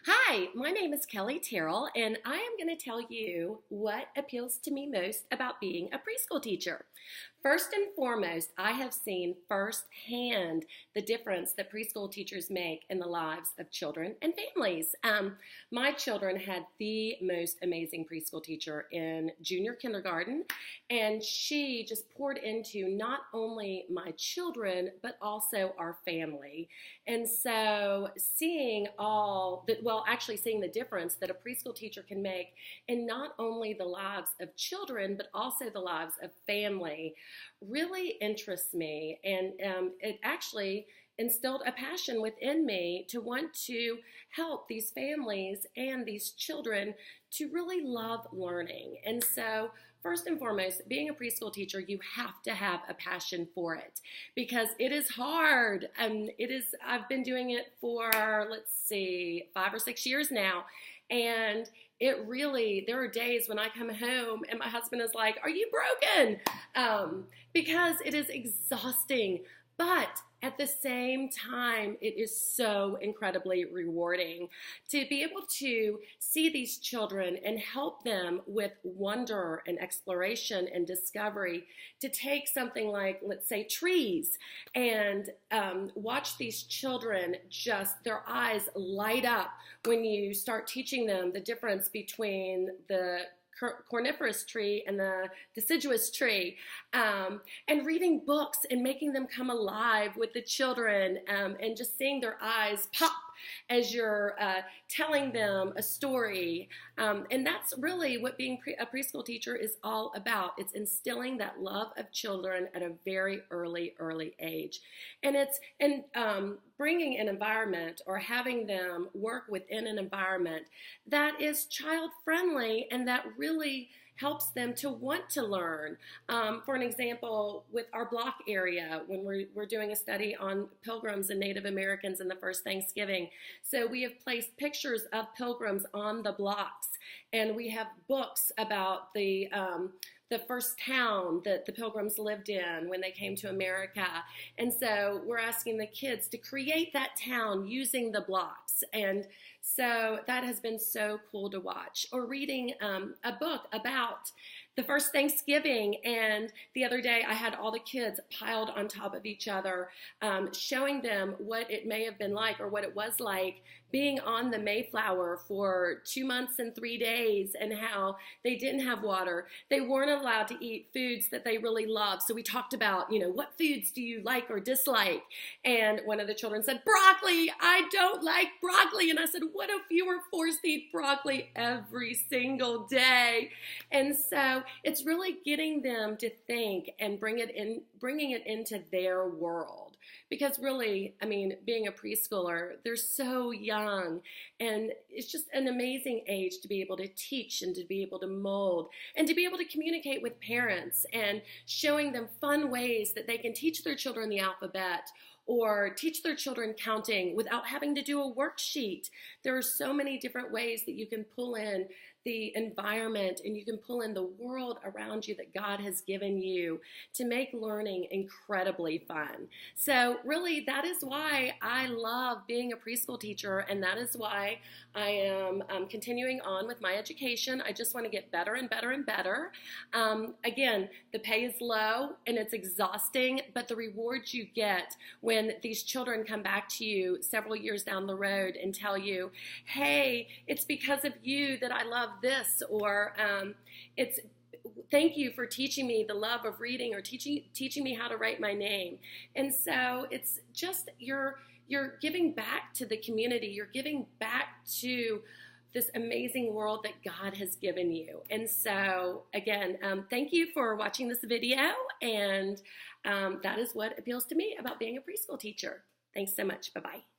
Hi, my name is Kelly Terrell, and I am going to tell you what appeals to me most about being a preschool teacher. First and foremost, I have seen firsthand the difference that preschool teachers make in the lives of children and families. My children had the most amazing preschool teacher in junior kindergarten, and she just poured into not only my children, but also our family. And so seeing the difference that a preschool teacher can make in not only the lives of children, but also the lives of family really interests me. And it actually instilled a passion within me to want to help these families and these children to really love learning. And so first and foremost, being a preschool teacher, you have to have a passion for it because it is hard. I've been doing it for, 5 or 6 years now. And there are days when I come home and my husband is like, "Are you broken?" Because it is exhausting. But at the same time, it is so incredibly rewarding to be able to see these children and help them with wonder and exploration and discovery, to take something like, let's say, trees, and watch these children just, their eyes light up when you start teaching them the difference between the coniferous tree and the deciduous tree, and reading books and making them come alive with the children, and just seeing their eyes pop as you're telling them a story. And that's really what being a preschool teacher is all about. It's instilling that love of children at a very early age. And it's bringing an environment, or having them work within an environment that is child friendly and that really helps them to want to learn. For an example, with our block area, when we're doing a study on pilgrims and Native Americans in the first Thanksgiving. So we have placed pictures of pilgrims on the blocks, and we have books about the first town that the pilgrims lived in when they came to America. And so we're asking the kids to create that town using the blocks. And so that has been so cool to watch. Or reading a book about the first Thanksgiving, and the other day I had all the kids piled on top of each other, showing them what it may have been like, or what it was like being on the Mayflower for 2 months and 3 days, and how they didn't have water. They weren't allowed to eat foods that they really loved. So we talked about, what foods do you like or dislike? And one of the children said, "Broccoli, I don't like broccoli." And I said, "What if you were forced to eat broccoli every single day?" And so it's really getting them to think and bringing it into their world. Because really, being a preschooler, they're so young, and it's just an amazing age to be able to teach and to be able to mold and to be able to communicate with parents, and showing them fun ways that they can teach their children the alphabet, or teach their children counting without having to do a worksheet. There are so many different ways that you can pull in the environment, and you can pull in the world around you that God has given you to make learning incredibly fun. So really, that is why I love being a preschool teacher, and that is why I am continuing on with my education. I just want to get better and better and better. Again, the pay is low and it's exhausting, but the rewards you get when these children come back to you several years down the road and tell you, "Hey, it's because of you that I love this," or it's "Thank you for teaching me the love of reading," or teaching me how to write my name. And so it's just you're giving back to the community. You're giving back to this amazing world that God has given you. And so again, thank you for watching this video. And that is what appeals to me about being a preschool teacher. Thanks so much. Bye-bye.